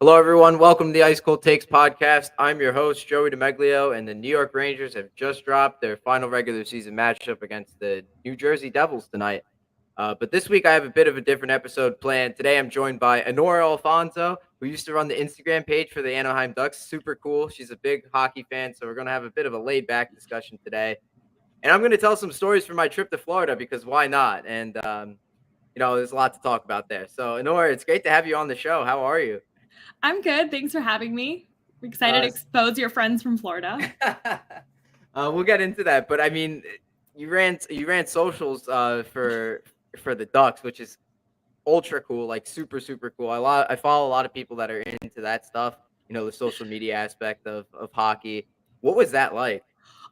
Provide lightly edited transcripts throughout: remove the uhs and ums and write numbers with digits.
Hello, everyone. Welcome to the Ice Cold Takes podcast. I'm your host, Joey DeMeglio, and the New York Rangers have just dropped their final regular season matchup against the New Jersey Devils tonight. But this week, I have a bit of a different episode planned. Today, I'm joined by Annora Alfonso, who used to run the Instagram page for the Anaheim Ducks. Super cool. She's a big hockey fan, so we're going to have a bit of a laid-back discussion today. And I'm going to tell some stories from my trip to Florida because why not? And, there's a lot to talk about there. So, Annora, it's great to have you on the show. How are you? I'm good. Thanks for having me. I'm excited to expose your friends from Florida. We'll get into that, but I mean, you ran socials for the Ducks, which is ultra cool, like super cool. I follow a lot of people that are into that stuff. The social media aspect of hockey. What was that like?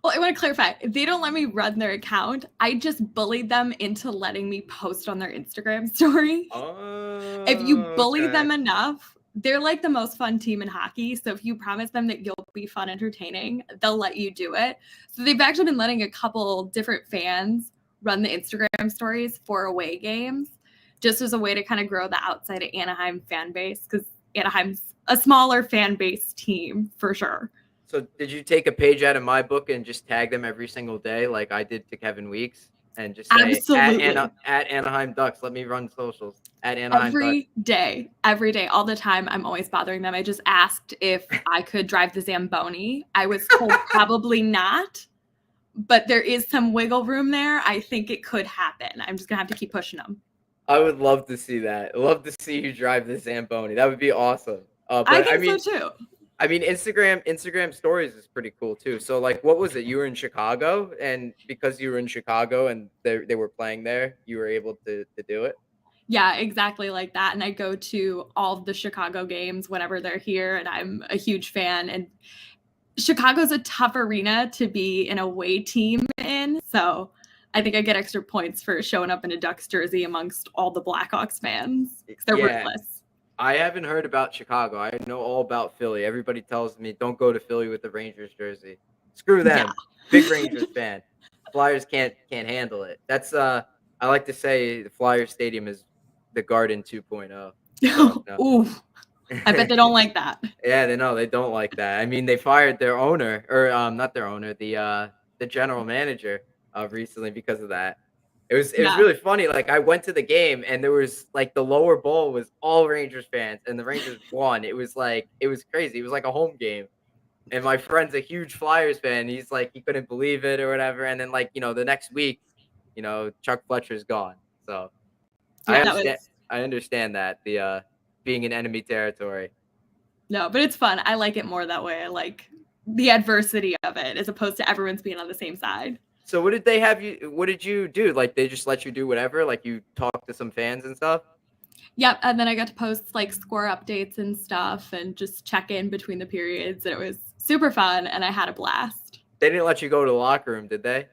Well, I want to clarify. They don't let me run their account. I just bullied them into letting me post on their Instagram story. Oh, if you bully them enough, they're like the most fun team in hockey. So if you promise them that you'll be fun, entertaining, they'll let you do it. So they've actually been letting a couple different fans run the Instagram stories for away games, just as a way to kind of grow the outside of Anaheim fan base, because Anaheim's a smaller fan base team for sure. So did you take a page out of my book and just tag them every single day like I did to Kevin Weeks and just say at Anaheim Ducks, let me run socials at Anaheim every day, all the time? I'm always bothering them. I just asked if I could drive the Zamboni. I was told probably not, but there is some wiggle room there. I think it could happen. I'm just going to have to keep pushing them. I would love to see that. Love to see you drive the Zamboni. That would be awesome. I think so too. I mean, Instagram stories is pretty cool too. So like, what was it? You were in Chicago, and because you were in Chicago and they were playing there, you were able to do it? Yeah, exactly like that. And I go to all of the Chicago games whenever they're here, and I'm a huge fan. And Chicago's a tough arena to be an away team in. So I think I get extra points for showing up in a Ducks jersey amongst all the Blackhawks fans. They're ruthless. I haven't heard about Chicago. I know all about Philly. Everybody tells me don't go to Philly with the Rangers jersey. Screw them. Yeah. Big Rangers fan. Flyers can't handle it. That's I like to say the Flyers Stadium is the Garden 2.0. So, no. Ooh. I bet they don't like that. Yeah, they don't like that. I mean, they fired their owner, or not their owner, the general manager recently because of that. It was really funny. Like, I went to the game and there was like the lower bowl was all Rangers fans and the Rangers won. It was crazy. It was like a home game. And my friend's a huge Flyers fan. He's like, he couldn't believe it or whatever. And then the next week, Chuck Fletcher's gone. So I understand that the being in enemy territory. No, but it's fun. I like it more that way. I like the adversity of it as opposed to everyone's being on the same side. So what did you do? Like, they just let you do whatever? Like, you talk to some fans and stuff? Yep. And then I got to post like score updates and stuff and just check in between the periods. And it was super fun. And I had a blast. They didn't let you go to the locker room, did they?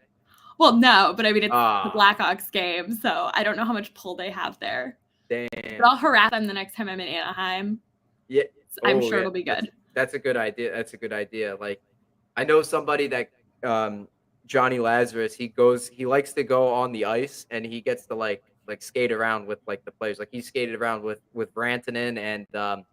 Well, no, but I mean, it's the Blackhawks game. So I don't know how much pull they have there. Damn. But I'll harass them the next time I'm in Anaheim. Yeah. I'm sure it'll be good. That's a good idea. Like, I know somebody that, Johnny Lazarus, he likes to go on the ice and he gets to like skate around with like the players. Like, he skated around with Rantanen and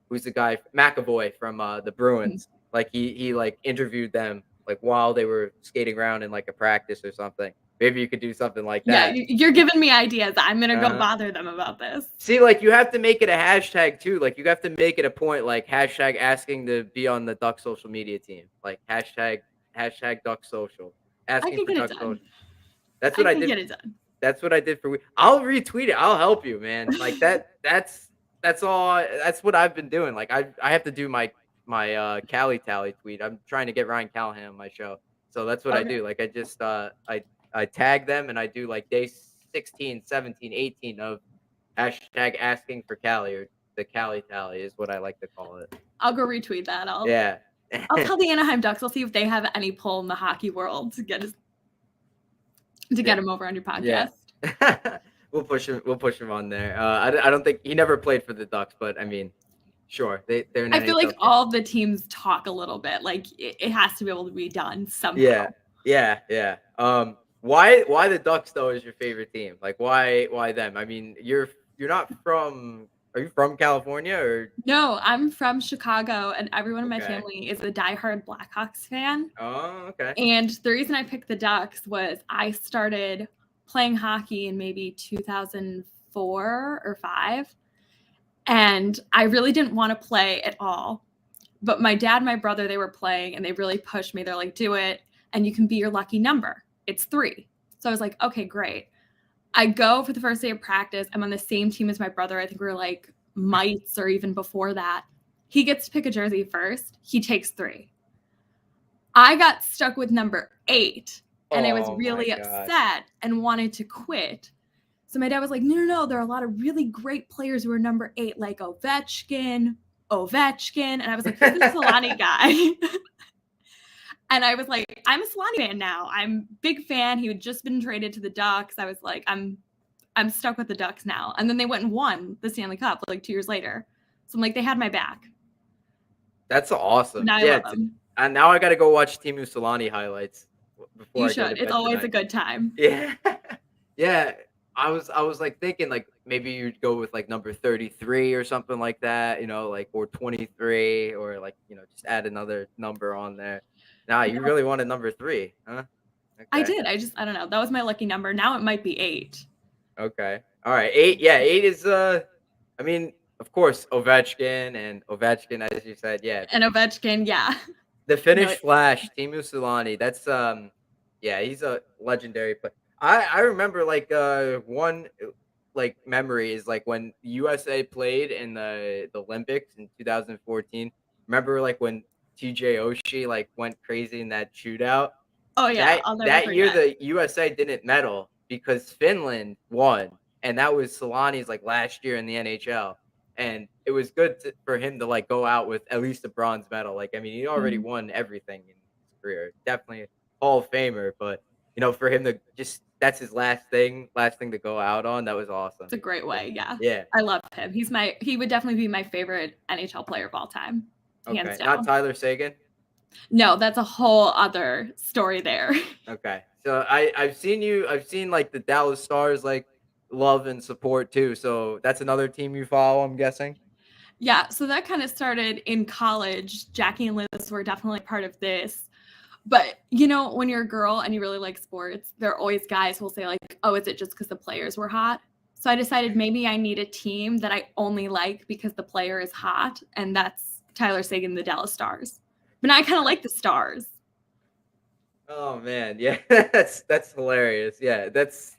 who's the guy, McAvoy from the Bruins. Like, he like interviewed them like while they were skating around in like a practice or something. Maybe you could do something like that. Yeah, you're giving me ideas. I'm gonna go bother them about this. See, like, you have to make it a hashtag too. Like, you have to make it a point, like hashtag asking to be on the Duck social media team. Like hashtag Duck Social. Asking for Duck Social. That's what I did. Get it done. That's what I did for. I'll retweet it. I'll help you, man. Like that's all. That's what I've been doing. Like, I have to do my Cali Tally tweet. I'm trying to get Ryan Callahan on my show, so that's what I do. Like, I just I tag them and I do like day 16, 17, 18 of hashtag asking for Cali, or the Cali Tally is what I like to call it. I'll go retweet that. I'll tell the Anaheim Ducks. I'll see if they have any pull in the hockey world to get him over on your podcast. Yeah. We'll push him on there. I don't think he never played for the Ducks, but I mean, sure, they're. I feel like all the teams talk a little bit. Like, it has to be able to be done somehow. Yeah. Why the Ducks though is your favorite team? Like, why them? I mean, you're not from Are you from California or? No, I'm from Chicago, and everyone in my Okay. family is a diehard Blackhawks fan. Oh, okay. And the reason I picked the Ducks was I started playing hockey in maybe 2004 or 5, and I really didn't want to play at all. But my dad and my brother, they were playing, and they really pushed me. They're like, do it, and you can be your lucky number. It's 3. So I was like, okay, great. I go for the first day of practice. I'm on the same team as my brother. I think we were like mites or even before that. He gets to pick a jersey first. He takes 3. I got stuck with number 8, and I was Oh my really gosh. upset and wanted to quit. So my dad was like, no, there are a lot of really great players who are number 8, like Ovechkin. And I was like, who's the Solani guy? And I was like, I'm a Solani fan now. I'm a big fan. He had just been traded to the Ducks. I was like, I'm stuck with the Ducks now. And then they went and won the Stanley Cup like 2 years later. So I'm like, they had my back. That's awesome. Now I Yeah. love them. And now I got to go watch Timu Solani highlights before You I go to should. It's bed always tonight. a good time. Yeah. Yeah. I was like thinking like maybe you'd go with like number 33 or something like that, like or 23 or like, just add another number on there. Nah, you No, really wanted number 3, huh? I Okay. did. I don't know. That was my lucky number. Now it might be 8. Okay. All right. 8. Yeah, 8 is I mean, of course, Ovechkin as you said. Yeah. And Ovechkin, yeah. The No, Finnish Flash, Teemu Selanne. That's yeah, he's a legendary player. I remember like one like memory is like when USA played in the Olympics in 2014. Remember like when TJ Oshie like went crazy in that shootout? oh yeah, That I'll never that year forget. the USA didn't medal because Finland won, and that was Solani's like last year in the NHL. And it was good for him to like go out with at least a bronze medal. Like I mean, he already Mhm. won everything in his career. Definitely a Hall of Famer, but for him to just that's his last thing to go out on. That was awesome. It's a great way, yeah. Yeah. I love him. He would definitely be my favorite NHL player of all time, hands Okay. Not down. Tyler Sagan. No, that's a whole other story there. Okay. So I've seen like the Dallas Stars like love and support too. So that's another team you follow, I'm guessing. Yeah, so that kind of started in college. Jackie and Liz were definitely part of this. But when you're a girl and you really like sports, there are always guys who will say like, "Oh, is it just because the players were hot?" So I decided maybe I need a team that I only like because the player is hot, and that's Tyler Sagan, the Dallas Stars. But now I kind of like the Stars. Oh man, yeah, that's hilarious. Yeah, that's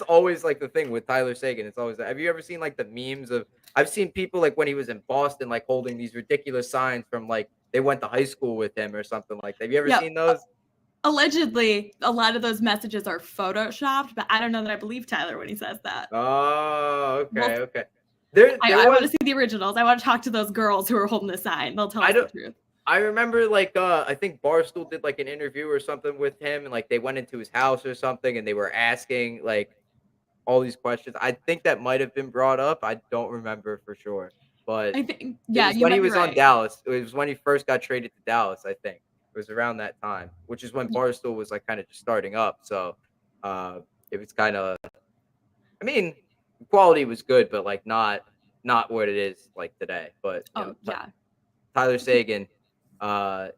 always like the thing with Tyler Sagan. It's always have you ever seen like the memes of I've seen people like when he was in Boston like holding these ridiculous signs from like they went to high school with him or something like that. Have you ever Yep. seen those? Allegedly, a lot of those messages are photoshopped, but I don't know that I believe Tyler when he says that. Oh, Well, okay, okay. There I want to was see the originals. I want to talk to those girls who are holding the sign. They'll tell I us the don't truth. I remember like I think Barstool did like an interview or something with him and like they went into his house or something and they were asking like all these questions. I think that might have been brought up. I don't remember for sure, but I think, it yeah, was you when he might be was on right. Dallas. It was when he first got traded to Dallas, I think. It was around that time, which is when Barstool was like kind of just starting up. So, uh, it was kind of I mean, the quality was good, but like not what it is like today. But, Oh, yeah. Tyler Sagan,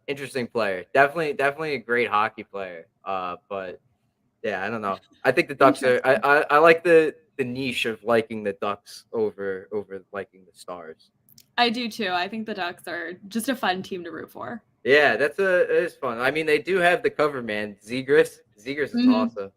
interesting player. Definitely a great hockey player. But yeah, I don't know. I think the Ducks are. I Interesting. I, I like the niche of liking the Ducks over liking the Stars. I do too. I think the Ducks are just a fun team to root for. Yeah, it is fun. I mean, they do have the cover man, Zegras. Zegras is Hmm. awesome.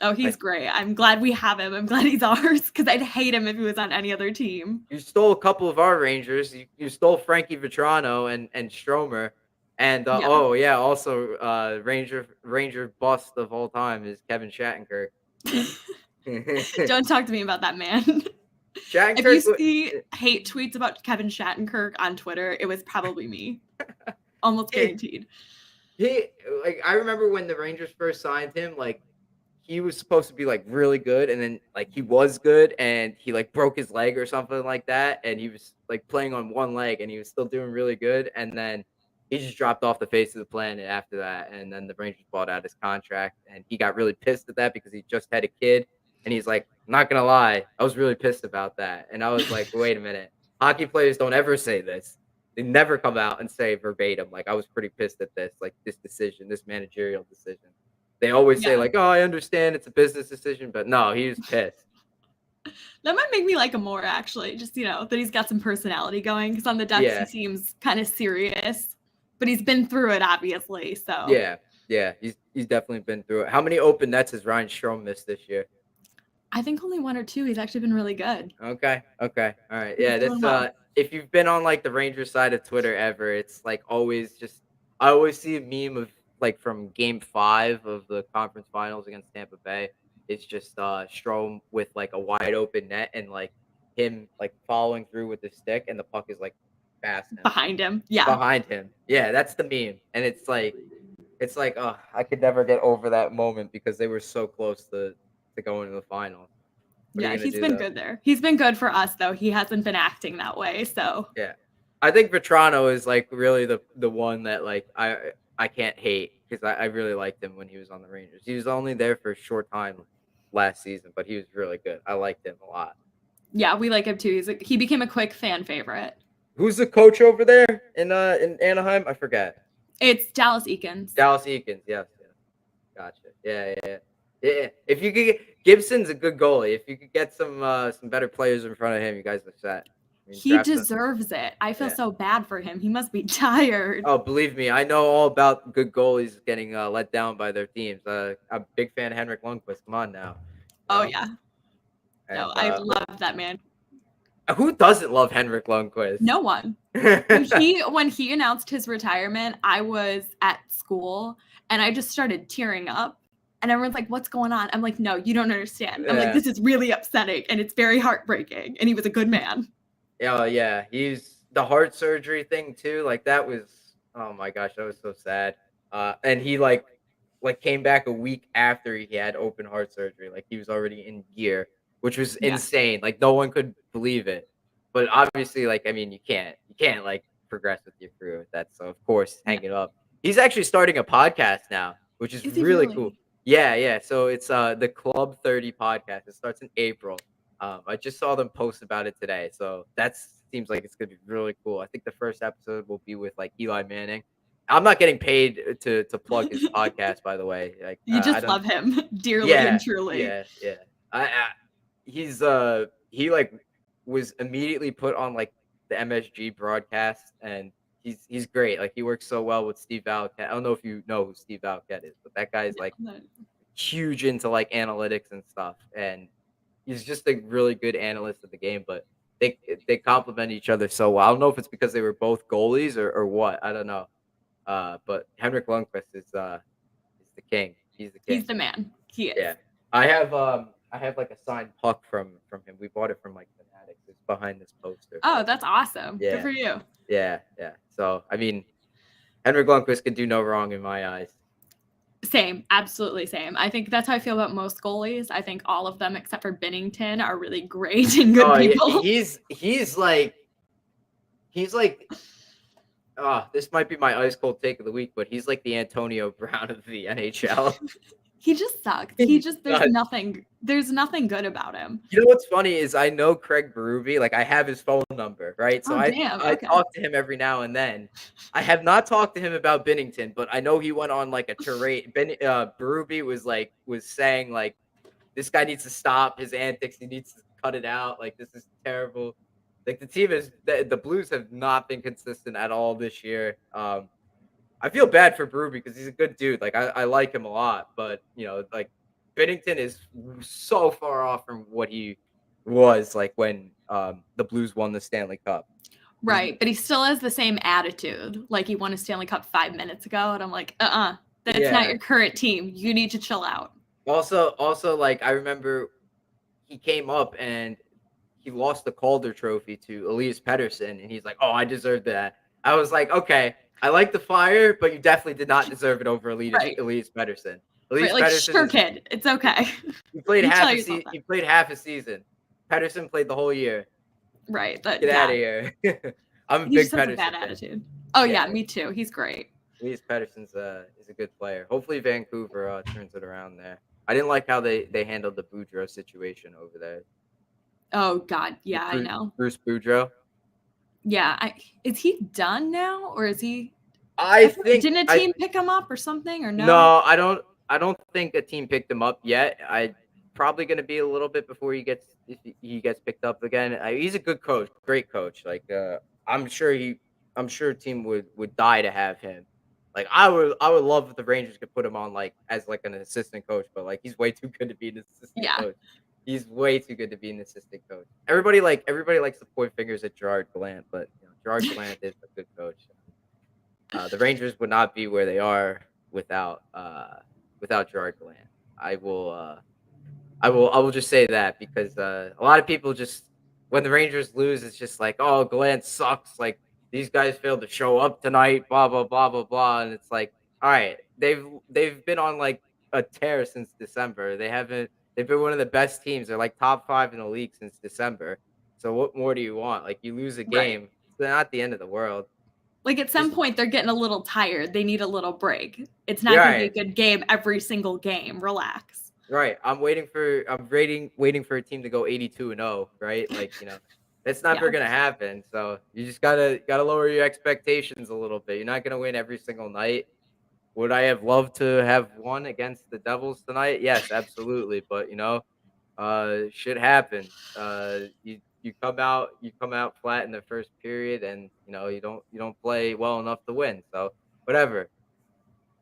Oh, he's I great. I'm glad we have him. I'm glad he's ours because I'd hate him if he was on any other team. You stole a couple of our Rangers. You stole Frankie Vetrano and Stromer. And Yeah. oh yeah, also Ranger bust of all time is Kevin Shattenkirk. Don't talk to me about that man. If you Shattenkirk. see hate tweets about Kevin Shattenkirk on Twitter, it was probably me. Almost He, guaranteed. he like I remember when the Rangers first signed him, like he was supposed to be like really good, and then like he was good, and he like broke his leg or something like that, and he was like playing on one leg, and he was still doing really good, and then he just dropped off the face of the planet after that, and then the Rangers bought out his contract, and he got really pissed at that because he just had a kid, and he's like, I'm not gonna lie, I was really pissed about that, and I was like, wait a minute, hockey players don't ever say this. They never come out and say verbatim, like, I was pretty pissed at this, like this decision, this managerial decision. They always say, Yeah. like, oh, I understand it's a business decision, but no, he was pissed. That might make me like him more, actually. Just, that he's got some personality going. Because on the Ducks, Yeah. he seems kind of serious, but he's been through it, obviously. So Yeah. He's definitely been through it. How many open nets has Ryan Strome missed this year? I think only 1 or 2. He's actually been really good. Okay. All right. He's Yeah, doing this well. if you've been on like the Rangers side of Twitter ever, it's like always just I always see a meme of like from game 5 of the conference finals against Tampa Bay. It's just Strome with like a wide open net and like him like following through with the stick and the puck is like past him. Behind him. Yeah. Behind him. Yeah, that's the meme. And it's like, oh, I could never get over that moment because they were so close to going to the finals. What are Yeah, you gonna he's do been though? good there. He's been good for us, though. He hasn't been acting that way. So Yeah. I think Vetrano is like really the one that like I can't hate because I really liked him when he was on the Rangers. He was only there for a short time last season, but he was really good. I liked him a lot. yeah, we like him too. He became a quick fan favorite. Who's the coach over there in Anaheim? I forget. It's Dallas Eakins. Dallas Eakins. Yes. Gotcha. Yeah. If you could Gibson's a good goalie. If you could get some better players in front of him, you guys are set. I mean, He deserves it. I feel Yeah. so bad for him. He must be tired. Oh, believe me, I know all about good goalies getting let down by their teams. I'm a big fan of Henrik Lundqvist. Come on now. Oh, know? yeah. No, And I love that man. who doesn't love Henrik Lundqvist? No one. When he announced his retirement, I was at school and I just started tearing up. And everyone's like, "What's going on?" I'm like, "No, you don't understand." I'm like, Yeah. "This is really upsetting and it's very heartbreaking." And he was a good man. Yeah. He's the heart surgery thing too. Like that was, oh my gosh, that was so sad. And he like came back a week after he had open heart surgery. Like he was already in gear, which was Yeah. insane. Like no one could believe it. But obviously, like I mean, you can't like progress with your career with that. So of course, Yeah. hang it up. He's actually starting a podcast now, which is Is he really really? cool. Yeah. So it's the Club 30 podcast. It starts in April. I just saw them post about it today. So that seems like it's gonna be really cool. I think the first episode will be with like Eli Manning. I'm not getting paid to plug his podcast, by the way. Like You I just don't. love him dearly Yeah, and truly. yeah. I he's he like was immediately put on like the MSG broadcast, and he's great. Like he works so well with Steve Valquette. I don't know if you know who Steve Valquette is, but that guy's like huge into like analytics and stuff, and he's just a really good analyst of the game. But they complement each other so well. I don't know if it's because they were both goalies or what. I don't know. But Henrik Lundqvist is the king. He's the king. He's the man. He is. Yeah. I have like a signed puck from him. We bought it from like Fanatics. It's behind this poster. Oh, that's awesome. Yeah. Good for you. Yeah. So I mean, Henrik Lundqvist can do no wrong in my eyes. Same, absolutely same. I think that's how I feel about most goalies. I think all of them except for Binnington are really great and good people. He's like this might be my ice cold take of the week, but he's like the Antonio Brown of the NHL. He just sucks. There's nothing good about him. You know what's funny is I know Craig Berube, like I have his phone number, right? So I Okay. talk to him every now and then. I have not talked to him about Binnington, but I know he went on like a tirade. Berube was saying like this guy needs to stop his antics. He needs to cut it out. Like this is terrible. Like the Blues have not been consistent at all this year. I feel bad for Brew because he's a good dude. Like I like him a lot, but like Binnington is so far off from what he was like when the Blues won the Stanley Cup. Right, but he still has the same attitude. Like he won a Stanley Cup 5 minutes ago, and I'm like, that's not your current team. You need to chill out. Also, like I remember he came up and he lost the Calder Trophy to Elias Pettersson, and he's like, "Oh, I deserve that." I was like, "Okay, I like the fire, but you definitely did not deserve it over Elias Pettersson." Sure, kid, it's okay. He played He played half a season. Pettersson played the whole year. Right. Get out of here. I'm a he big just has Pettersson a bad fan. attitude. Oh yeah, me too. He's great. Elias Pettersson's is a good player. Hopefully Vancouver turns it around there. I didn't like how they handled the Boudreaux situation over there. Oh God, yeah, I know. Bruce Boudreaux. Yeah, is he done now, or is he? I think Didn't a I team pick him up or something, or no? No, I don't think a team picked him up yet. I probably going to be a little bit before he gets picked up again. He's a good coach, great coach. Like I'm sure I'm sure a team would die to have him. Like I would love if the Rangers could put him on like as like an assistant coach, but like he's way too good to be an assistant Yeah. coach. He's way too good to be an assistant coach. Everybody likes to point fingers at Gerard Gallant, but Gerard Gallant is a good coach. The Rangers would not be where they are without Gerard Gallant. I will I will just say that because a lot of people just when the Rangers lose, it's just like, oh, Gallant sucks. Like these guys failed to show up tonight, blah blah blah blah blah, and it's like, all right, they've been on like a tear since December. They've been one of the best teams. They're like top 5 in the league since December. So what more do you want? Like you lose a Right. game, it's not the end of the world. Like at some Just point, they're getting a little tired. They need a little break. It's not yeah, going to be a right. good game every single game. Relax. Right. I'm waiting for a team to go 82-0, right? Like, that's Yeah. never gonna happen. So you just gotta lower your expectations a little bit. You're not gonna win every single night. Would I have loved to have won against the Devils tonight? Yes, absolutely. But shit happens. You come out flat in the first period and you don't play well enough to win. So whatever.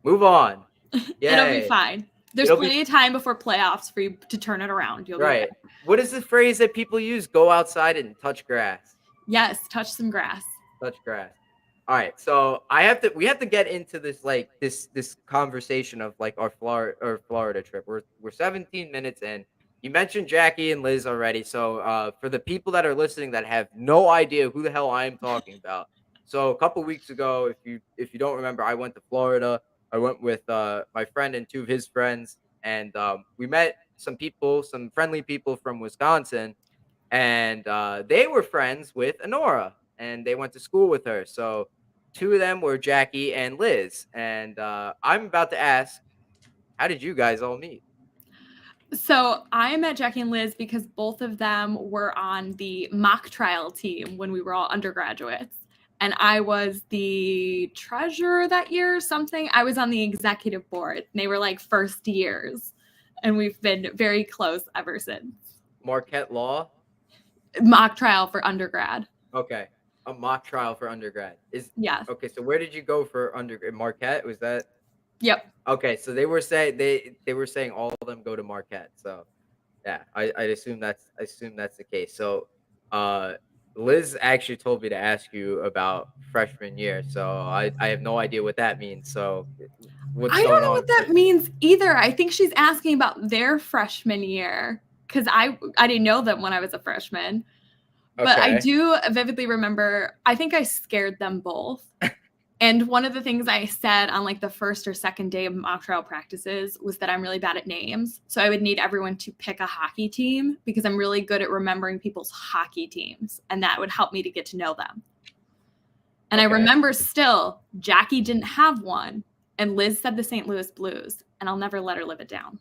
Move on. It'll be Yay. fine. There's It'll be plenty of time before playoffs for you to turn it around. You'll be right. good. What is the phrase that people use? Go outside and touch grass. Yes, touch some grass. Touch grass. All right. So we have to get into this this conversation of like our Florida trip. We're 17 minutes in. You mentioned Jackie and Liz already. So for the people that are listening that have no idea who the hell I am talking about. So a couple weeks ago, if you don't remember, I went to Florida. I went with my friend and 2 of his friends, and we met some people, some friendly people from Wisconsin, and they were friends with Annora, and they went to school with her. So 2 of them were Jackie and Liz, and I'm about to ask, how did you guys all meet? So I met Jackie and Liz because both of them were on the mock trial team when we were all undergraduates. And I was the treasurer that year or something. I was on the executive board. They were like first years. And we've been very close ever since. Marquette Law? Mock trial for undergrad. Okay. A mock trial for undergrad. Yes. Okay, so where did you go for undergrad? Marquette? Was that? Yep. Okay, so they were saying all of them go to Marquette. So yeah, I assume that's the case. So Liz actually told me to ask you about freshman year. So I have no idea what that means. So what's I don't going know on? what that means either. I think she's asking about their freshman year because I didn't know them when I was a freshman. But I do vividly remember, I think I scared them both. And one of the things I said on like the first or second day of mock trial practices was that I'm really bad at names. So I would need everyone to pick a hockey team because I'm really good at remembering people's hockey teams. And that would help me to get to know them. And I remember still, Jackie didn't have one. And Liz said the St. Louis Blues. And I'll never let her live it down.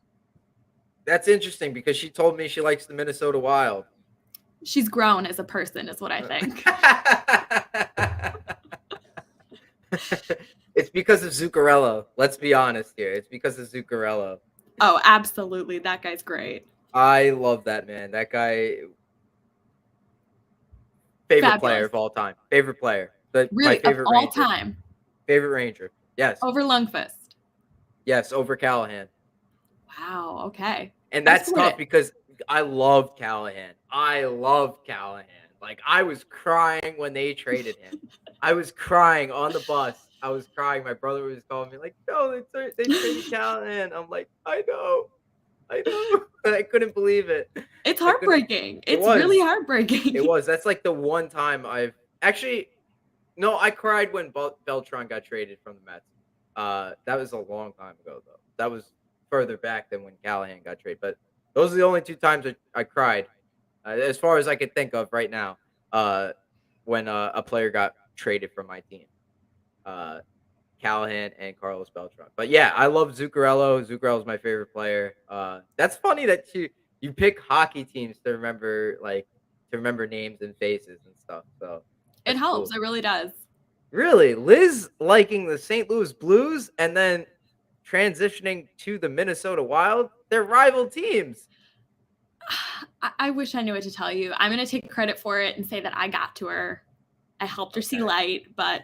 That's interesting because she told me she likes the Minnesota Wild. She's grown as a person, is what I think. It's because of Zuccarello. Let's be honest here. It's because of Zuccarello. Oh, absolutely. That guy's great. I love that man. That guy, favorite player of all time. Favorite player. Really, my favorite of all Ranger. time. Favorite Ranger. Yes. Over Lundqvist. Yes, over Callahan. Wow. Okay. And that's tough because I love Callahan. I love Callahan. Like I was crying when they traded him. I was crying on the bus. I was crying. My brother was calling me like, "No, they traded Callahan." I'm like, "I know." I couldn't believe it. It's heartbreaking. It's really heartbreaking. It was. That's like the one time I've actually. No, I cried when Beltran got traded from the Mets. That was a long time ago, though. That was further back than when Callahan got traded. But those are the only 2 times I cried, as far as I could think of right now. When a player got traded from my team, Callahan and Carlos Beltran. But yeah, I love Zuccarello. Zuccarello's my favorite player. That's funny that you pick hockey teams to remember names and faces and stuff. So It That's helps. cool. It really does. Really, Liz liking the St. Louis Blues and then transitioning to the Minnesota Wild. They're rival teams. I wish I knew what to tell you. I'm going to take credit for it and say that I got to her. I helped her see Okay. light, but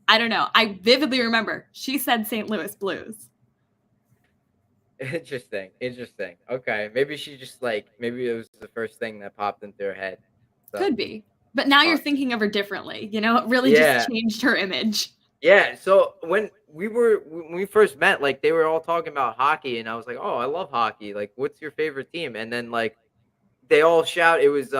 I don't know. I vividly remember she said St. Louis Blues. Interesting. Interesting. Okay. Maybe she just maybe it was the first thing that popped into her head. So, Could be. But now uh, you're thinking of her differently. You know, it really just yeah. changed her image. Yeah. So when we first met, they were all talking about hockey, and I was like, "Oh, I love hockey. Like, what's your favorite team?" And then they all shout. It was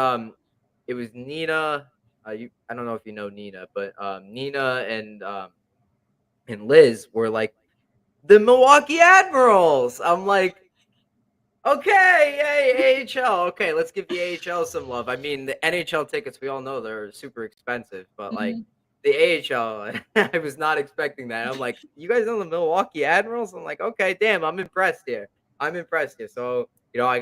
Nina. I don't know if you know Nina, but Nina and Liz were like the Milwaukee Admirals. I'm like, okay, yay, AHL. Okay, let's give the AHL some love. I mean, the NHL tickets, we all know they're super expensive, but Mhm. the AHL, I was not expecting that. I'm like, you guys know the Milwaukee Admirals? I'm like, okay, damn, I'm impressed here. I'm impressed here. So, I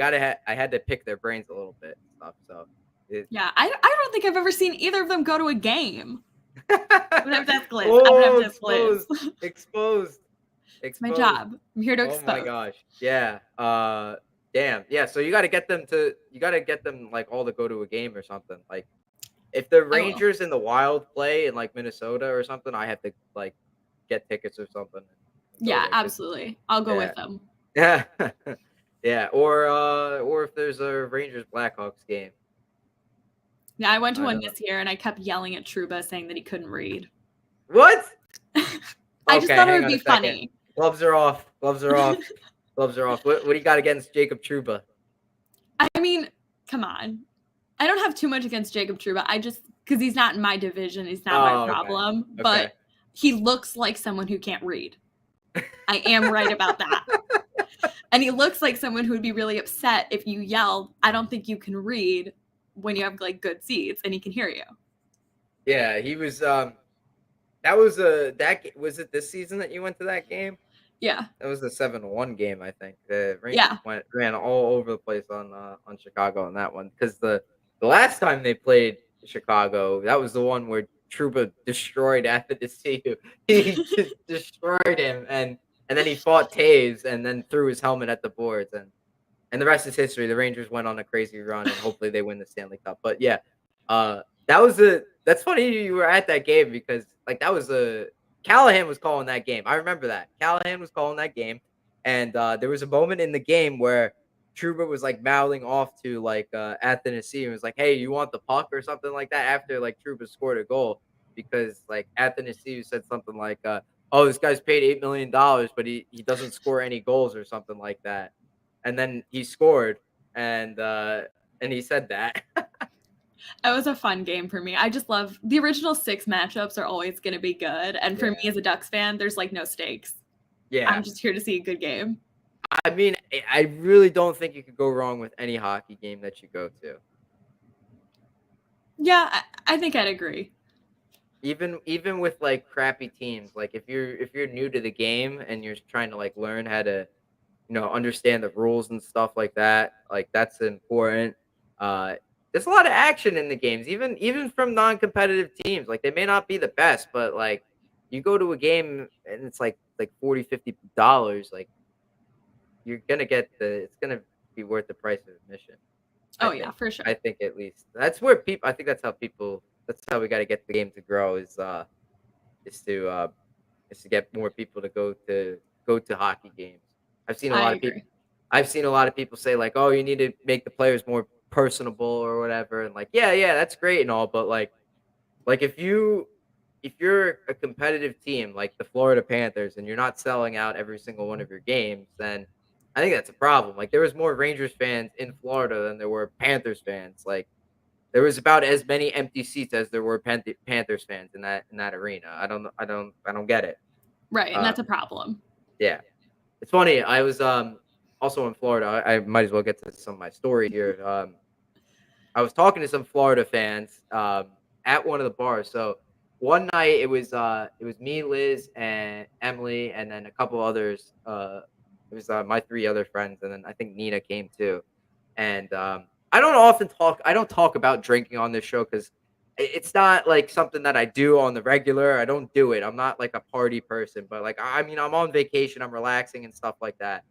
had to pick their brains a little bit and stuff. So, it, Yeah, I don't think I've ever seen either of them go to a game. I'm gonna have to ask Liz. I'm gonna have oh, to ask Liz. exposed, exposed, It's my exposed. job. I'm here to Oh my expose. gosh. Yeah. Damn. Yeah. So you got to get them all to go to a game or something. Like if the I will. Rangers and the Wild play in Minnesota or something, I have to get tickets or something and go Yeah, there. Cause absolutely. I'll go yeah. with them. Yeah. yeah. Or if there's a Rangers Blackhawks game. Yeah, I went to I one don't know. this year and I kept yelling at Truba saying that he couldn't read. What? I just Okay, thought it hang would on be a second. funny. Gloves are off. Gloves are off. Gloves are off. What do you got against Jacob Truba? I mean, come on. I don't have too much against Jacob Truba. I just because he's not in my division, he's not my Oh, okay. problem. Okay. But he looks like someone who can't read. I am right about that. And he looks like someone who would be really upset if you yelled, I don't think you can read when you have good seats and he can hear you. Yeah, he was. That was was it this season that you went to that game? Yeah. That was the 7-1 game, I think. The Rangers Yeah. ran all over the place on Chicago on that one because the last time they played Chicago, that was the one where Trouba destroyed Athanasiou. He just destroyed him, and then he fought Taves and then threw his helmet at the boards, and the rest is history. The Rangers went on a crazy run, and hopefully they win the Stanley Cup. But yeah, that's funny you were at that game because that was a Callahan was calling that game. I remember that Callahan was calling that game, and there was a moment in the game where Trouba was mouthing off to Athanasiou and was like, "Hey, you want the puck?" or something like that after Trouba scored a goal because Athanasiou said something "Oh, this guy's paid $8 million, but he doesn't score any goals" or something like that, and then he scored and he said that. It was a fun game for me. I just love the original 6 matchups are always going to be good. And for Yeah. me as a Ducks fan, there's no stakes. Yeah. I'm just here to see a good game. I mean, I really don't think you could go wrong with any hockey game that you go to. Yeah, I think I'd agree. Even with crappy teams, if you're new to the game and you're trying to learn how to understand the rules and stuff like that, that's important. Uh, there's a lot of action in the games, even from non-competitive teams. They may not be the best, but you go to a game and it's like $40-$50, you're gonna get it's gonna be worth the price of admission. I Oh, yeah, think. for sure. I think at least that's where people. I think that's how we got to get the game to grow is to uh, is to get more people to go to hockey games. I've seen a I lot of people. agree. I've seen a lot of people say oh, you need to make the players more personable or whatever, and yeah, that's great and all, but if you're a competitive team like the Florida Panthers and you're not selling out every single one of your games, then I think that's a problem. There was more Rangers fans in Florida than there were Panthers fans. There was about as many empty seats as there were Panthers fans in that arena. I don't get it. Right, and Uh, that's a problem. yeah, it's funny. I was also in Florida. I might as well get to some of my story here. I was talking to some Florida fans at one of the bars. So one night it was me, Liz, and Emily, and then a couple others. It was my 3 other friends, and then I think Nina came too. And I don't often talk. I don't talk about drinking on this show because it's not like something that I do on the regular. I don't do it. I'm not like a party person, but like I mean, I'm on vacation, I'm relaxing and stuff like that.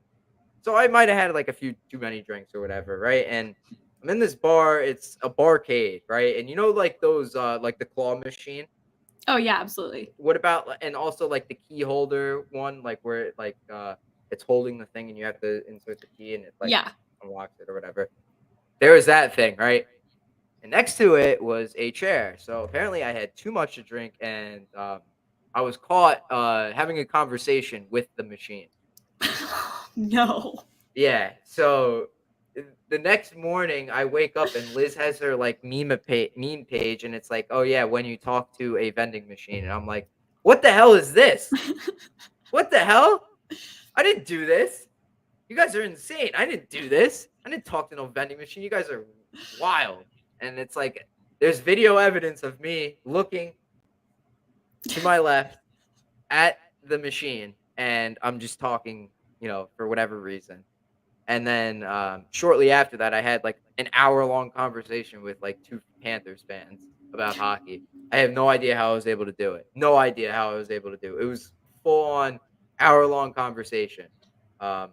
So I might have had like a few too many drinks or whatever, right? And I'm in this bar. It's a barcade, right? And you know, like those, like the claw machine. Oh yeah, absolutely. What about and also like the key holder one, like where it like it's holding the thing and you have to insert the key and it like Yeah. unlocks it or whatever. There was that thing, right? And next to it was a chair. So apparently I had too much to drink and I was caught having a conversation with the machine. No. Yeah. So the next morning I wake up and Liz has her like meme page and it's like, "Oh yeah, when you talk to a vending machine." And I'm like, "What the hell is this? What the hell? I didn't do this. You guys are insane. I didn't do this. I didn't talk to no vending machine. You guys are wild." And it's like there's video evidence of me looking to my left at the machine and I'm just talking, for whatever reason. And then shortly after that, I had like an hour-long conversation with like two Panthers fans about hockey. I have no idea how I was able to do it. No idea how I was able to do it. It was full-on hour-long conversation. Um,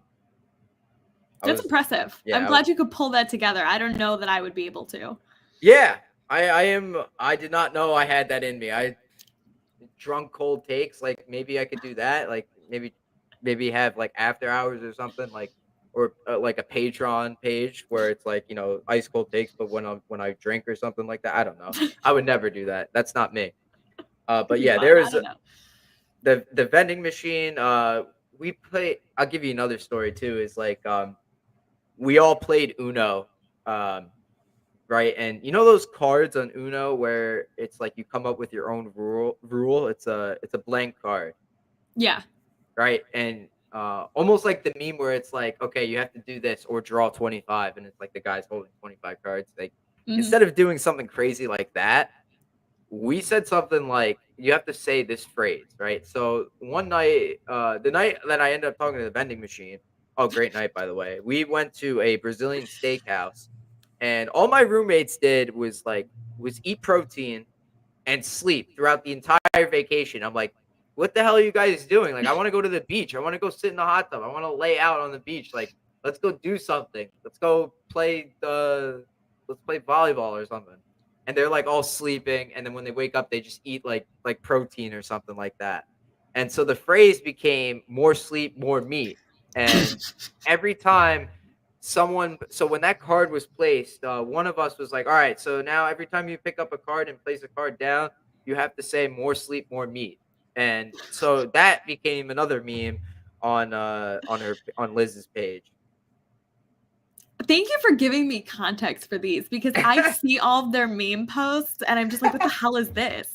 I That's was, impressive. I'm yeah, glad you could pull that together. I don't know that I would be able to. yeah. I am. I did not know I had that in me. I drunk cold takes. Like maybe I could do that. Like maybe have like after hours or something. Like or like a Patreon page where it's like ice cold takes, but when I drink or something like that. I don't know. I would never do that. That's not me. Could But be yeah, fun. there I is don't know. the vending machine. We play. I'll give you another story too. Is like we all played Uno. Um, Right, and you know those cards on Uno where it's like you come up with your own rule? It's a blank card, Yeah. right? And almost like the meme where it's like, okay, you have to do this or draw 25, and it's like the guy's holding 25 cards. Like Hmm. instead of doing something crazy like that, we said something like you have to say this phrase, right? So one night, the night that I ended up talking to the vending machine, oh great night by the way, we went to a Brazilian steakhouse and all my roommates did was eat protein and sleep throughout the entire vacation. I'm like, what the hell are you guys doing? Like, I want to go to the beach. I want to go sit in the hot tub. I want to lay out on the beach. Like, let's go do something. Let's play volleyball or something. And they're like all sleeping. And then when they wake up, they just eat like protein or something like that. And so the phrase became more sleep, more meat. And every time so when that card was placed, one of us was like, all right, so now every time you pick up a card and place a card down, you have to say more sleep, more meat. And so that became another meme on Liz's page. Thank you for giving me context for these because I see all of their meme posts and I'm just like, what the hell is this?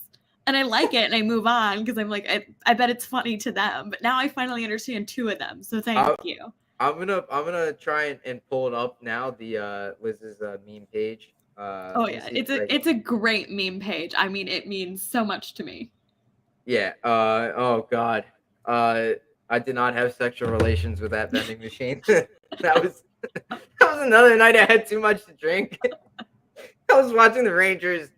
And I like it and I move on because I'm like, I bet it's funny to them. But now I finally understand two of them. So thank I, you. I'm gonna try and pull it up now. The Liz's meme page. Oh Let me yeah, see. Like, it's a great meme page. I mean, it means so much to me. yeah. Oh God. Uh, I did not have sexual relations with that vending machine. that was that was another night I had too much to drink. I was watching the Rangers.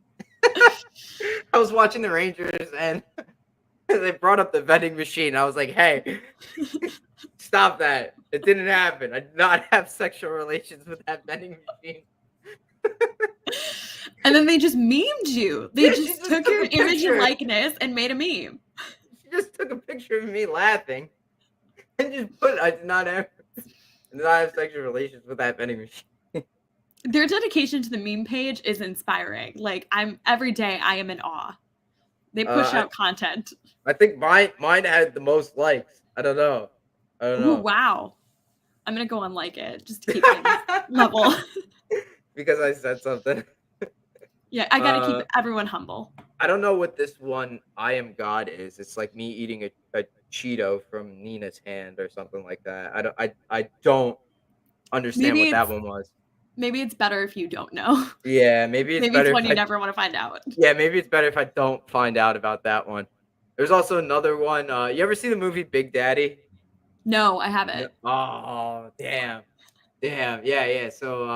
I was watching the Rangers, and they brought up the vending machine. I was like, "Hey, stop that! It didn't happen. I did not have sexual relations with that vending machine." And then they just memed you. They Yeah, she just just took took your a image and picture. likeness and made a meme. She just took a picture of me laughing and just put, "I did not have sexual relations with that vending machine." Their dedication to the meme page is inspiring. Like I'm every day I am in awe. They push Uh, out content. I think mine had the most likes. I don't know. I don't Ooh, know. wow. I'm gonna go and like it just to keep things level. Because I said something. Yeah, I gotta keep Uh, everyone humble. I don't know what this one "I am God" is. It's like me eating a Cheeto from Nina's hand or something like that. I don't understand Maybe what that it's one was. maybe it's better if you don't know. Yeah, maybe it's Maybe it's better one if you I never want to find out. yeah, maybe it's better if I don't find out about that one. There's also another one. You ever see the movie Big Daddy? No, I No. haven't. Oh, damn. Damn. Yeah, yeah. So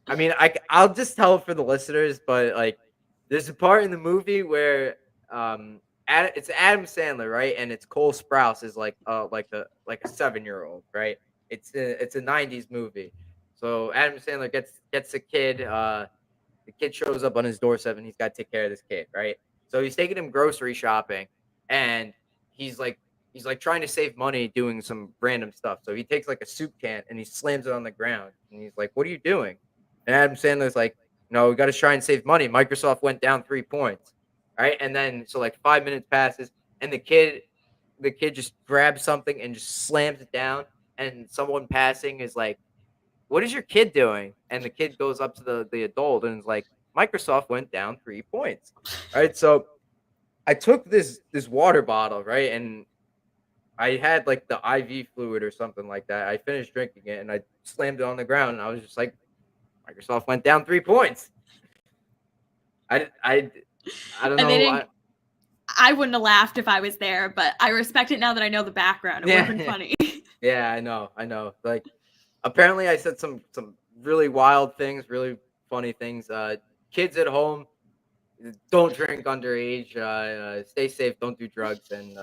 I mean, I'll just tell it for the listeners, but like There's a part in the movie where it's Adam Sandler, right? And it's Cole Sprouse is like a 7-year-old, right? It's a 90s movie. So Adam Sandler gets a kid. The kid shows up on his doorstep and he's got to take care of this kid, right? So he's taking him grocery shopping, and he's like he's like trying to save money doing some random stuff. So he takes like a soup can and he slams it on the ground, and he's like, "What are you doing?" And Adam Sandler's like, "No, we got to try and save money. Microsoft went down 3 points, right?" And then so like 5 minutes passes, and the kid just grabs something and just slams it down, and someone passing is like, "What is your kid doing?" And the kid goes up to the adult and is like, "Microsoft went down 3 points." Right. So I took this water bottle, right? And I had like the IV fluid or something like that. I finished drinking it and I slammed it on the ground, and I was just like, Microsoft went down 3 points. I I don't And they know. didn't. I wouldn't have laughed if I was there, but I respect it now that I know the background. It would have been funny. Yeah, I know. Like, apparently I said some really wild things, really funny things. Kids at home, don't drink underage. Stay safe. Don't do drugs. And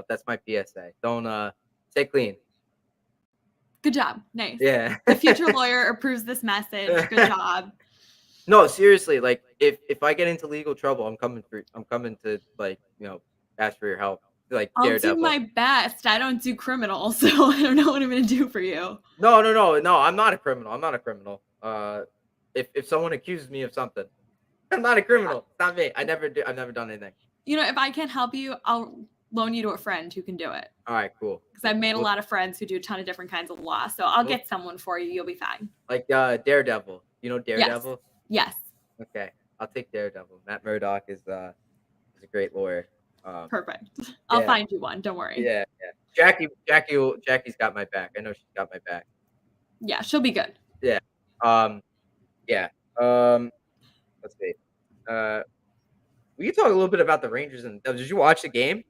that's my PSA. Don't stay clean. Good job. Nice. Yeah. The future lawyer approves this message. Good job. No, seriously. Like, if I get into legal trouble, I'm coming for. I'm coming to ask for your help. Like I'll Daredevil. do my best. I don't do criminal, so I don't know what I'm going to do for you. No. I'm not a criminal. I'm not a criminal. If someone accuses me of something, I'm not a criminal. It's not me. I've never done anything. If I can't help you, I'll loan you to a friend who can do it. All right, cool. Because I've made a lot of friends who do a ton of different kinds of law. So I'll get someone for you. You'll be fine. Like Daredevil. You know Daredevil? Yes. Okay. I'll take Daredevil. Matt Murdock is a great lawyer. Perfect. I'll find you one. Don't worry. Yeah. Jackie's got my back. I know she's got my back. Yeah, she'll be good. Yeah. Yeah. Let's see. We can talk a little bit about the Rangers and did you watch the game?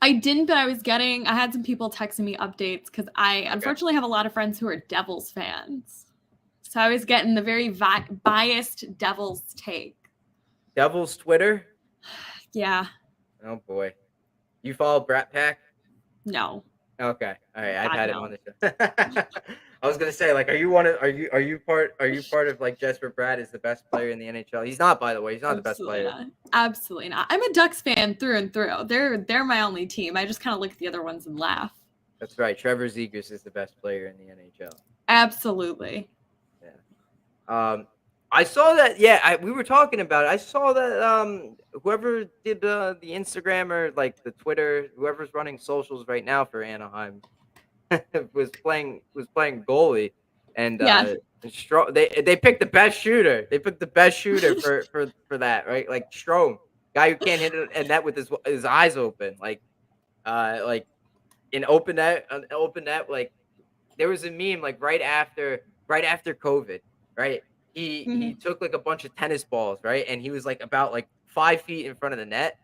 I didn't, but I had some people texting me updates because I unfortunately have a lot of friends who are Devils fans. So I was getting the very biased Devils take. Devils Twitter? Yeah. Oh boy. You follow Brat Pack? No. Okay. All right. I've had him on the show. I was gonna say, like, are you part of like Jesper Bratt is the best player in the NHL? He's not, by the way. He's not the best player. Not. Absolutely not. I'm a Ducks fan through and through. They're my only team. I just kind of look at the other ones and laugh. That's right. Trevor Zegras is the best player in the NHL. Absolutely. Yeah. I saw that. Yeah, we were talking about it. I saw that whoever did the Instagram or like the Twitter, whoever's running socials right now for Anaheim, was playing goalie, and they picked the best shooter. They picked the best shooter for that, right? Like Strome, guy who can't hit a net with his eyes open, like in open net, like there was a meme like right after COVID, right? He took like a bunch of tennis balls, right? And he was like about like 5 feet in front of the net.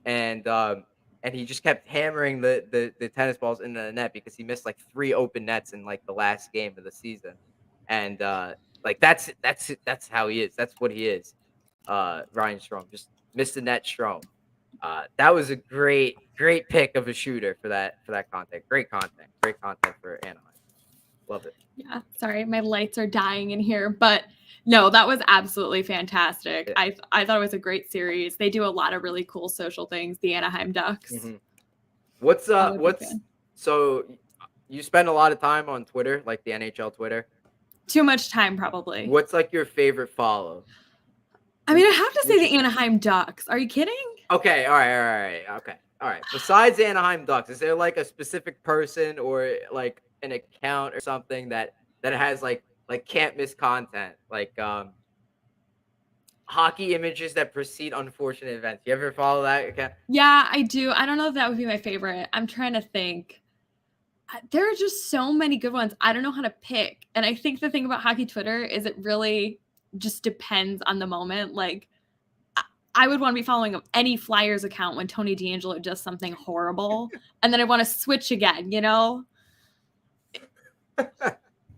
And he just kept hammering the tennis balls into the net because he missed like 3 open nets in like the last game of the season. And like that's how he is. That's what he is. Ryan Strome, just missed the net Strome. That was a great pick of a shooter for that content. Great content for Anaheim. Love it. Yeah, sorry, my lights are dying in here, but no, that was absolutely fantastic. Yeah. I thought it was a great series. They do a lot of really cool social things, the Anaheim Ducks. Mm-hmm. So you spend a lot of time on Twitter, like the NHL Twitter? Too much time, probably. What's like your favorite follow? I mean, I have to say the Anaheim Ducks. Are you kidding? Okay, all right. Okay, all right. Besides Anaheim Ducks, is there like a specific person or like an account or something that has like can't miss content, like hockey images that precede unfortunate events? You ever follow that? Okay. Yeah, I do. I don't know if that would be my favorite. I'm trying to think. There are just so many good ones. I don't know how to pick. And I think the thing about hockey Twitter is it really just depends on the moment. Like I would want to be following any Flyers account when Tony DeAngelo does something horrible. And then I want to switch again, you know?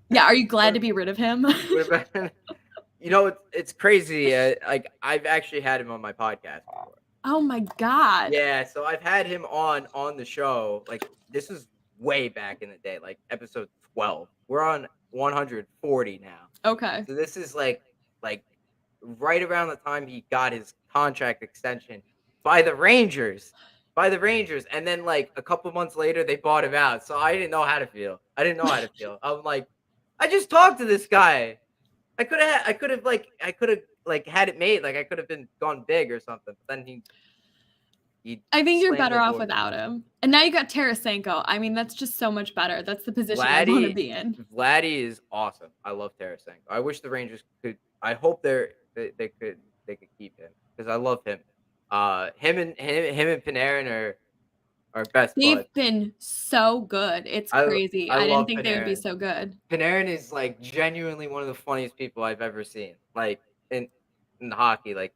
Yeah, are you glad to be rid of him? it's crazy. Like I've actually had him on my podcast before. Oh my God. Yeah, so I've had him on the show. Like this is way back in the day, like episode 12. We're on 140 now. Okay. So this is like right around the time he got his contract extension by the Rangers. By the Rangers. And then like a couple months later they bought him out. So I didn't know how to feel. I didn't know how to feel. I'm like, I just talked to this guy. I could have had it made. Like I could have been gone big or something. But then he I think you're slammed better the off door. without him. And now you got Tarasenko. I mean, that's just so much better. That's the position I want to be in. Vladdy is awesome. I love Tarasenko. I wish the Rangers could. I hope they could keep him because I love him. Him and Panarin are best They've buds. been so good. It's I crazy. I didn't love think they would be Panarin. so good. Panarin is like genuinely one of the funniest people I've ever seen. Like in hockey, like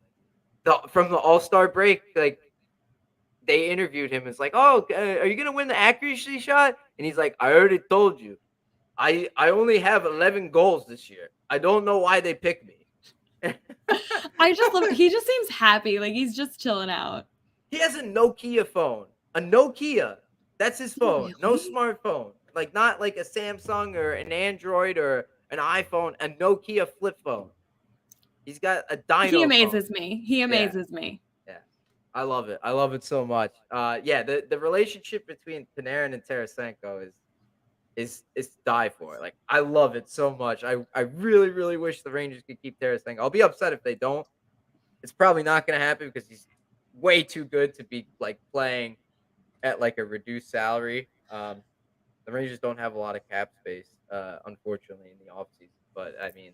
from the All-Star break, like they interviewed him. It's like, oh, are you gonna win the accuracy shot? And he's like, I already told you. I only have 11 goals this year. I don't know why they picked me. I just love it. He just seems happy. Like he's just chilling out. He has a Nokia phone. A Nokia. That's his phone. No Really? smartphone. Like not like a Samsung or an Android or an iPhone. A Nokia flip phone. He's got a Dino He phone. amazes me. He amazes me. Yeah. I love it. I love it so much. Yeah, the relationship between Panarin and Tarasenko is to die for. Like I love it so much. I really really wish the Rangers could keep Tarasenko. I'll be upset if they don't. It's probably not going to happen because he's way too good to be like playing at like a reduced salary. The Rangers don't have a lot of cap space, unfortunately, in the offseason. But I mean,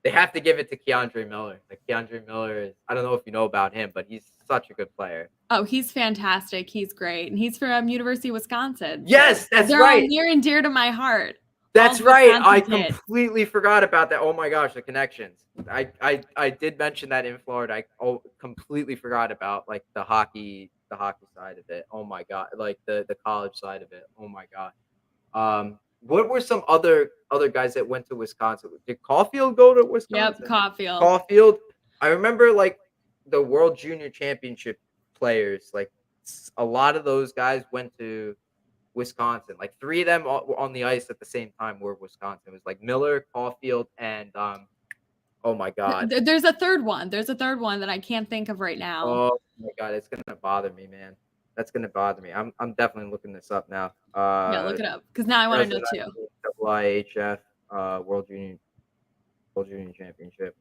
they have to give it to Keandre Miller. Like Keandre Miller is, I don't know if you know about him, but he's such a good player. Oh, he's fantastic. He's great. And he's from University of Wisconsin. Yes, that's They're right. all near and dear to my heart. That's All right. I Wisconsin kids. completely forgot about that. Oh my gosh, the connections. I did mention that in Florida. I completely forgot about like the hockey side of it. Oh my god, like the college side of it. Oh my god. What were some other guys that went to Wisconsin? Did Caulfield go to Wisconsin? Yep, Caulfield. Caulfield. I remember like the World Junior Championship players. Like a lot of those guys went to Wisconsin. Like three of them were on the ice at the same time were Wisconsin. It was like Miller, Caulfield, and oh my god. There's a third one. There's a third one that I can't think of right now. Oh my god, it's gonna bother me, man. That's gonna bother me. I'm definitely looking this up now. Yeah, look it up because now I want to know too. IHF World Junior Championship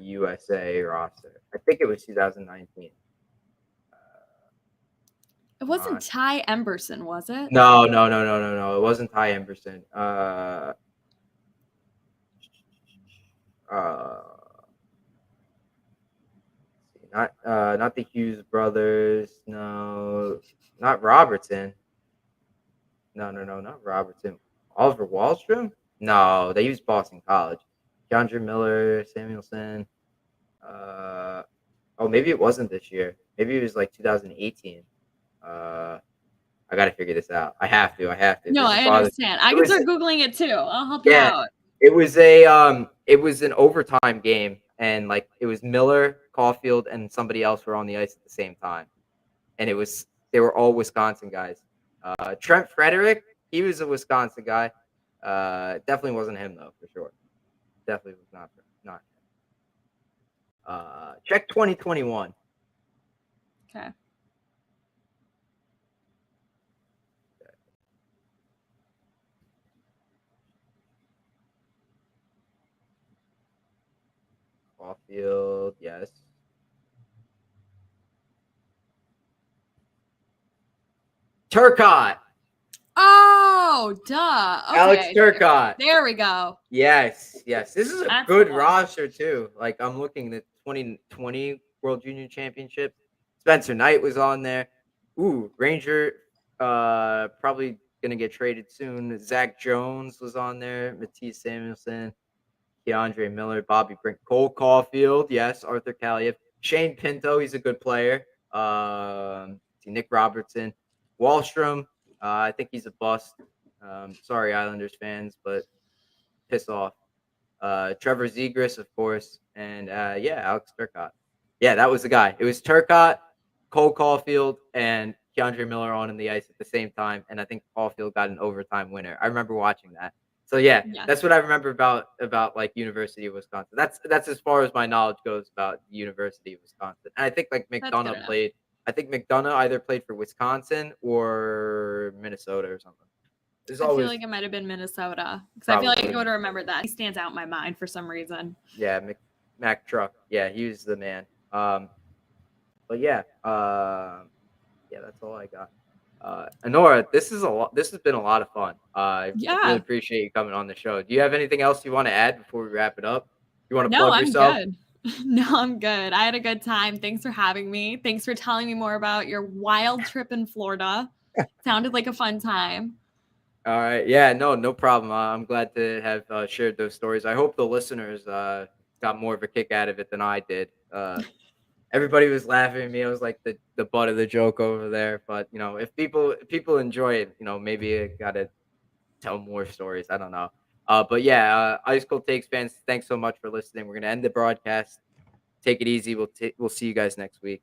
USA roster. I think it was 2019. It wasn't Ty Emberson, was it? No. It wasn't Ty Emberson. Not the Hughes brothers. No, not Robertson. No, not Robertson. Oliver Wahlstrom? No, they used Boston College. Keandre Miller, Samuelson. Maybe it wasn't this year. Maybe it was like 2018. I got to figure this out. I have to. No, I understand. I can start Googling it too. I'll help you out. It was an overtime game, and like it was Miller, Caulfield, and somebody else were on the ice at the same time, and they were all Wisconsin guys. Trent Frederick, he was a Wisconsin guy. Definitely wasn't him though, for sure. Definitely was not him. Check 2021. Okay. Caulfield, yes. Turcotte. Oh, duh. Okay. Alex Turcotte. There we go. Yes. This is a good roster too. Like I'm looking at the 2020 World Junior Championship. Spencer Knight was on there. Ooh, Ranger probably gonna get traded soon. Zach Jones was on there. Matisse Samuelson, Keandre Miller, Bobby Brink, Cole Caulfield, yes, Arthur Kaliev, Shane Pinto, he's a good player. Nick Robertson, Wahlstrom, I think he's a bust. Sorry, Islanders fans, but piss off. Trevor Zegras, of course, and yeah, Alex Turcotte. Yeah, that was the guy. It was Turcotte, Cole Caulfield, and Keandre Miller on in the ice at the same time, and I think Caulfield got an overtime winner. I remember watching that. So yeah, Yes, that's what I remember about like University of Wisconsin. That's as far as my knowledge goes about University of Wisconsin. And I think like that's good McDonough enough. played. I think McDonough either played for Wisconsin or Minnesota or something. There's I feel always like it might have been Minnesota because I feel like probably I would have remembered that. He stands out in my mind for some reason. yeah, Mac Truck. Yeah, he was the man. But yeah, yeah, that's all I got. Annora, this has been a lot of fun. I really Yeah. appreciate you coming on the show. Do you have anything else you want to add before we wrap it up? You want to No, plug I'm yourself? good. No, I'm good. I had a good time. Thanks for having me. Thanks for telling me more about your wild trip in Florida. Sounded like a fun time. All right. Yeah. No problem. I'm glad to have shared those stories. I hope the listeners got more of a kick out of it than I did. Everybody was laughing at me. I was like the butt of the joke over there. But if people enjoy it, maybe I gotta tell more stories. I don't know. But yeah, Ice Cold Takes fans, thanks so much for listening. We're gonna end the broadcast. Take it easy. We'll see you guys next week.